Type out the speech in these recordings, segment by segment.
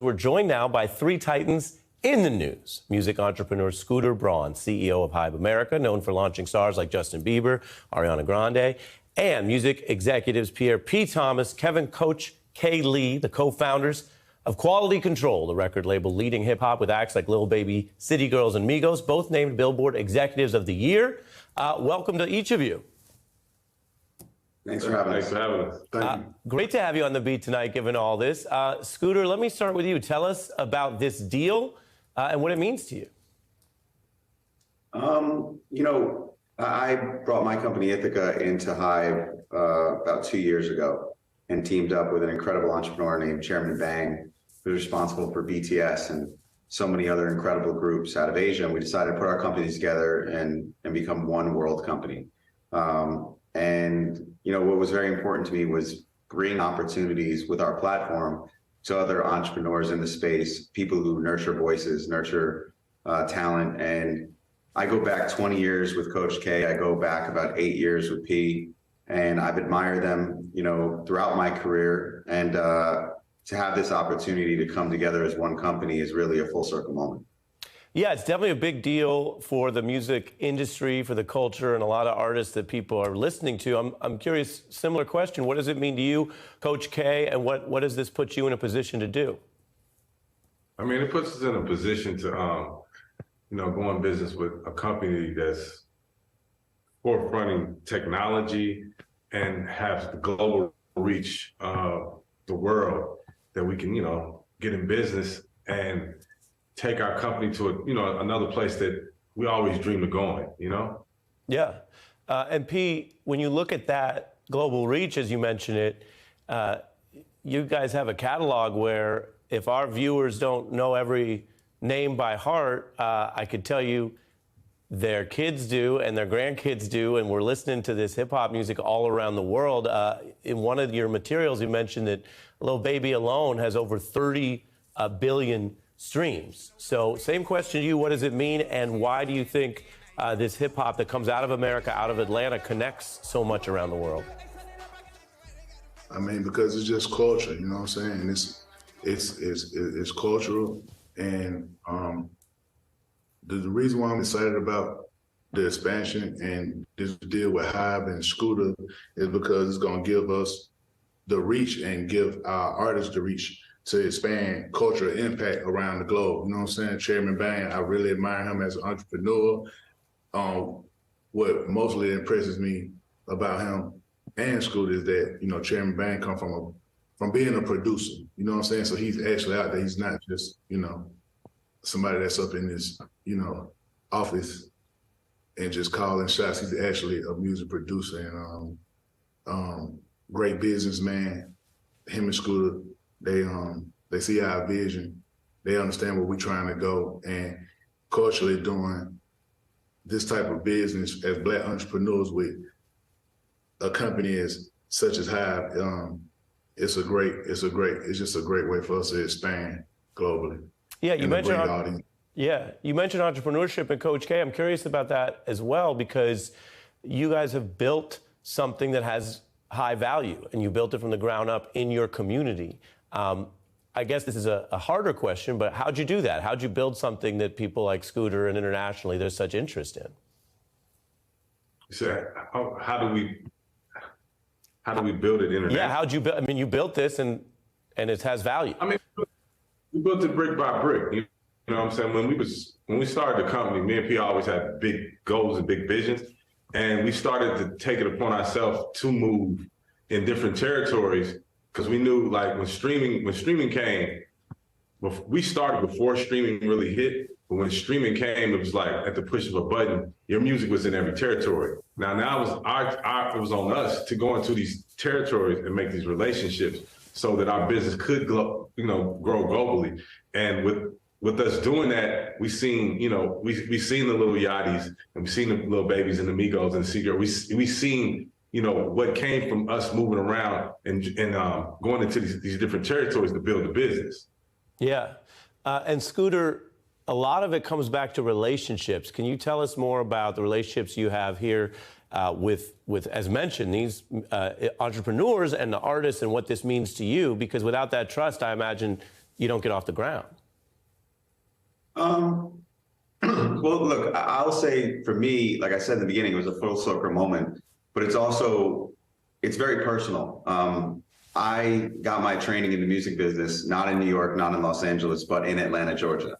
We're joined now by three titans in the news. Music entrepreneur Scooter Braun, CEO of Hybe America, known for launching stars like Justin Bieber, Ariana Grande, and music executives Pierre P. Thomas, Kevin Coach K. Lee, the co-founders of Quality Control, the record label leading hip-hop with acts like Lil Baby, City Girls, and Migos, both named Billboard Executives of the Year. Welcome to each of you. Thanks for having us. Thank you. Great to have you on the beat tonight, given all this. Scooter, let me start with you. Tell us about this deal and what it means to you. I brought my company Ithaca into Hybe about 2 years ago and teamed up with an incredible entrepreneur named Chairman Bang, who's responsible for BTS and so many other incredible groups out of Asia. And we decided to put our companies together and become one world company. What was very important to me was bring opportunities with our platform to other entrepreneurs in the space, people who nurture voices, nurture talent. And I go back 20 years with Coach K. I go back about 8 years with P. And I've admired them, throughout my career. And to have this opportunity to come together as one company is really a full circle moment. Yeah, it's definitely a big deal for the music industry, for the culture, and a lot of artists that people are listening to. I'm curious, similar question. What does it mean to you, Coach K, and what does this put you in a position to do? I mean, it puts us in a position to, go in business with a company that's forefronting technology and has the global reach of the world that we can, get in business and take our company to another place that we always dream of going, Yeah. And P, when you look at that global reach, as you mentioned it, you guys have a catalog where if our viewers don't know every name by heart, I could tell you their kids do and their grandkids do, and we're listening to this hip-hop music all around the world. In one of your materials, you mentioned that Lil Baby alone has over 30 billion streams. So same question to you, what does it mean, and why do you think this hip-hop that comes out of America, out of Atlanta, connects so much around the world? I mean, because it's just culture, you know what I'm saying? It's cultural, and the reason why I'm excited about the expansion and this deal with Hybe and Scooter is because it's gonna give us the reach and give our artists the reach to expand cultural impact around the globe. You know what I'm saying? Chairman Bang, I really admire him as an entrepreneur. What mostly impresses me about him and Scooter is that, Chairman Bang come from being a producer. You know what I'm saying? So he's actually out there. He's not just, somebody that's up in his, office and just calling shots. He's actually a music producer and great businessman. Him and Scooter, they see our vision. They understand where we're trying to go, and culturally doing this type of business as Black entrepreneurs with a company as such as Hybe, it's just a great way for us to expand globally. Yeah, you mentioned entrepreneurship and Coach K. I'm curious about that as well, because you guys have built something that has high value, and you built it from the ground up in your community. I guess this is a harder question, but how'd you do that? How'd you build something that people like Scooter and internationally there's such interest in? So how do we build it internationally? Yeah, how'd you build? I mean, you built this and it has value. I mean, we built it brick by brick. You know what I'm saying? When we started the company, me and P always had big goals and big visions, and we started to take it upon ourselves to move in different territories. Because we knew, like, when streaming came, we started before streaming really hit. But when streaming came, it was like at the push of a button, your music was in every territory. Now it was on us to go into these territories and make these relationships so that our business could grow globally. And with us doing that, we seen the Lil Yachty's and we seen the Lil Babies and the Migos and the City Girls. We seen what came from us moving around and going into these different territories to build the business. Yeah. And Scooter, a lot of it comes back to relationships. Can you tell us more about the relationships you have here with, as mentioned, these entrepreneurs and the artists and what this means to you? Because without that trust, I imagine you don't get off the ground? Well, look, I'll say for me, like I said in the beginning, it was a full circle moment, but it's very personal. I got my training in the music business, not in New York, not in Los Angeles, but in Atlanta, Georgia.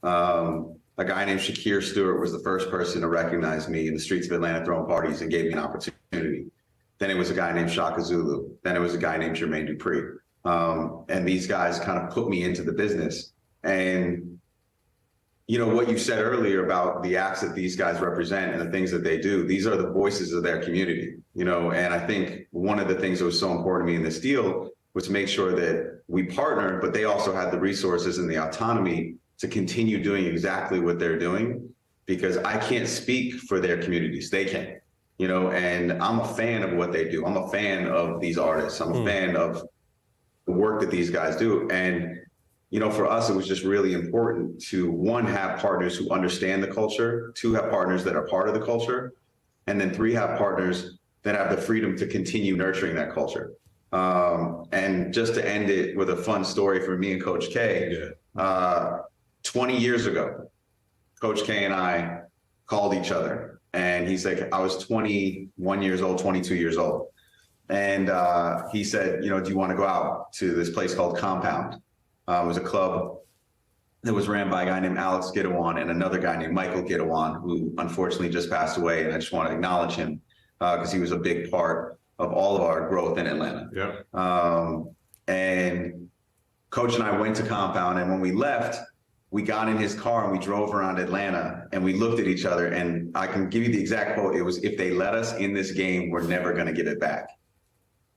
A guy named Shakir Stewart was the first person to recognize me in the streets of Atlanta throwing parties and gave me an opportunity. Then it was a guy named Shaka Zulu. Then it was a guy named Jermaine Dupri. And these guys kind of put me into the business. And you know, what you said earlier about the acts that these guys represent and the things that they do, these are the voices of their community, you know, and I think one of the things that was so important to me in this deal was to make sure that we partnered, but they also had the resources and the autonomy to continue doing exactly what they're doing, because I can't speak for their communities. They can, you know, and I'm a fan of what they do. I'm a fan of these artists. I'm a fan of the work that these guys do. And you know, for us, it was just really important to, one, have partners who understand the culture, two, have partners that are part of the culture, and then three, have partners that have the freedom to continue nurturing that culture. And just to end it with a fun story for me and Coach K, 20 years ago, Coach K and I called each other, and he's like, I was 21 years old, 22 years old. And he said, you know, do you want to go out to this place called Compound? It was a club that was ran by a guy named Alex Gidewan and another guy named Michael Gidewan, who unfortunately just passed away. And I just want to acknowledge him because he was a big part of all of our growth in Atlanta. Yeah. And Coach and I went to Compound, and when we left, we got in his car and we drove around Atlanta, and we looked at each other, and I can give you the exact quote. It was, if they let us in this game, we're never going to get it back.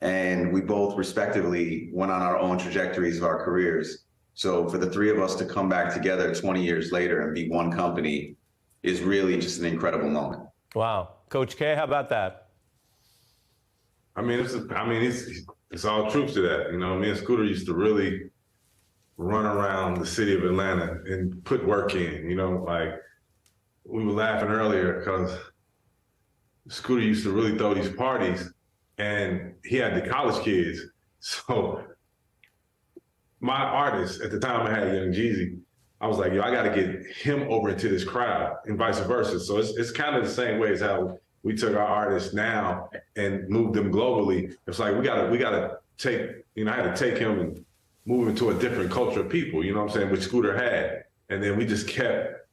And we both respectively went on our own trajectories of our careers. So for the three of us to come back together 20 years later and be one company is really just an incredible moment. Wow. Coach K, how about that? I mean, it's all truth to that. You know, me and Scooter used to really run around the city of Atlanta and put work in, you know, like we were laughing earlier because Scooter used to really throw these parties, and he had the college kids. So my artist, at the time I had Young Jeezy, I was like, yo, I got to get him over into this crowd, and vice versa. So it's kind of the same way as how we took our artists now and moved them globally. It's like we gotta take, you know, I had to take him and move him to a different culture of people, you know what I'm saying, which Scooter had. And then we just kept,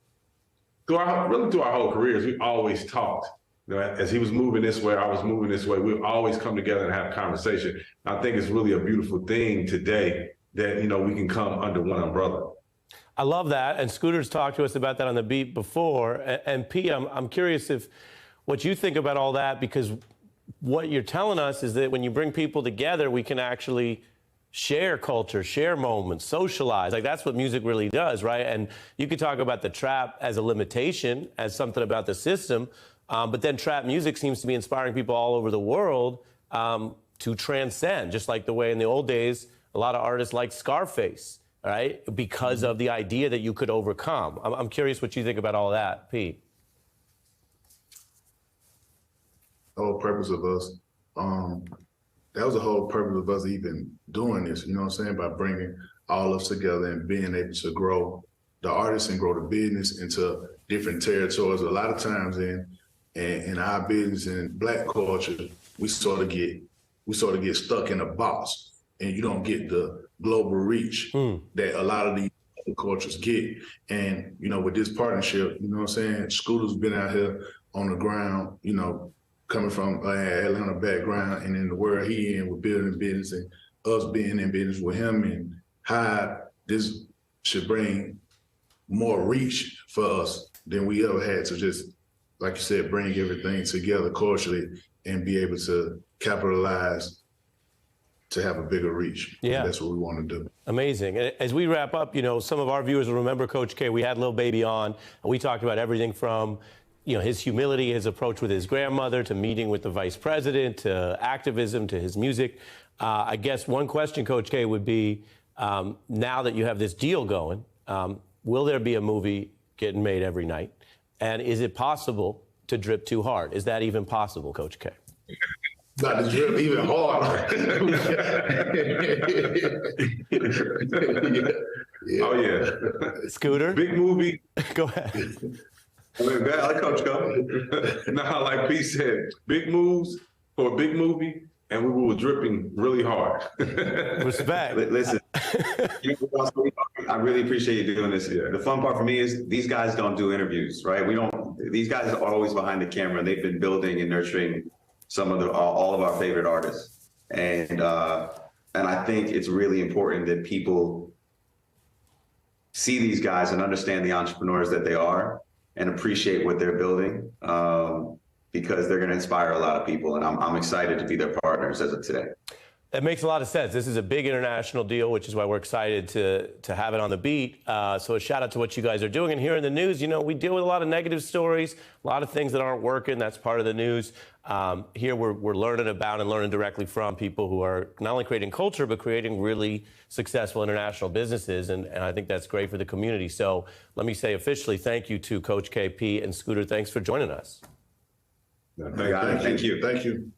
through our whole careers, we always talked. You know, as he was moving this way, I was moving this way, we'd always come together and have a conversation. I think it's really a beautiful thing today that, you know, we can come under one umbrella. I love that. And Scooter's talked to us about that on the beat before. And P, I'm curious if what you think about all that, because what you're telling us is that when you bring people together, we can actually share culture, share moments, socialize. Like, that's what music really does, right? And you could talk about the trap as a limitation, as something about the system, but then trap music seems to be inspiring people all over the world to transcend, just like the way in the old days, a lot of artists like Scarface, right? Because of the idea that you could overcome. I'm curious what you think about all that, Pete. The whole purpose of us, that was the whole purpose of us even doing this, you know what I'm saying, by bringing all of us together and being able to grow the artists and grow the business into different territories. A lot of times in our business and Black culture, we sort of get stuck in a box, and you don't get the global reach that a lot of these other cultures get. And, you know, with this partnership, you know what I'm saying, Scooter's been out here on the ground, you know, coming from Atlanta background, and in the world he in with building business, and us being in business with him, and how this should bring more reach for us than we ever had to just, like you said, bring everything together culturally and be able to capitalize to have a bigger reach. Yeah. That's what we want to do. Amazing. And as we wrap up, you know, some of our viewers will remember Coach K. We had Lil Baby on, and we talked about everything from, you know, his humility, his approach with his grandmother, to meeting with the vice president, to activism, to his music. I guess one question, Coach K, would be, now that you have this deal going, will there be a movie getting made every night? And is it possible to drip too hard? Is that even possible, Coach K? Not to drip even harder. Yeah. Oh yeah. Scooter, Big movie. go ahead. I mean, I let Coach go. Nah, like P said, big moves for a big movie, and we were dripping really hard. Respect. Listen, I really appreciate you doing this. Yeah. The fun part for me is these guys don't do interviews, right? These guys are always behind the camera. They've been building and nurturing some of all of our favorite artists. And I think it's really important that people see these guys and understand the entrepreneurs that they are and appreciate what they're building, because they're going to inspire a lot of people. And I'm excited to be their partners as of today. That makes a lot of sense. This is a big international deal, which is why we're excited to have it on the beat. So a shout out to what you guys are doing. And here in the news, you know, we deal with a lot of negative stories, a lot of things that aren't working. That's part of the news. Here we're learning about and learning directly from people who are not only creating culture, but creating really successful international businesses. And I think that's great for the community. So let me say officially, thank you to Coach KP and Scooter. Thanks for joining us. Yeah, Thank you. Thank you.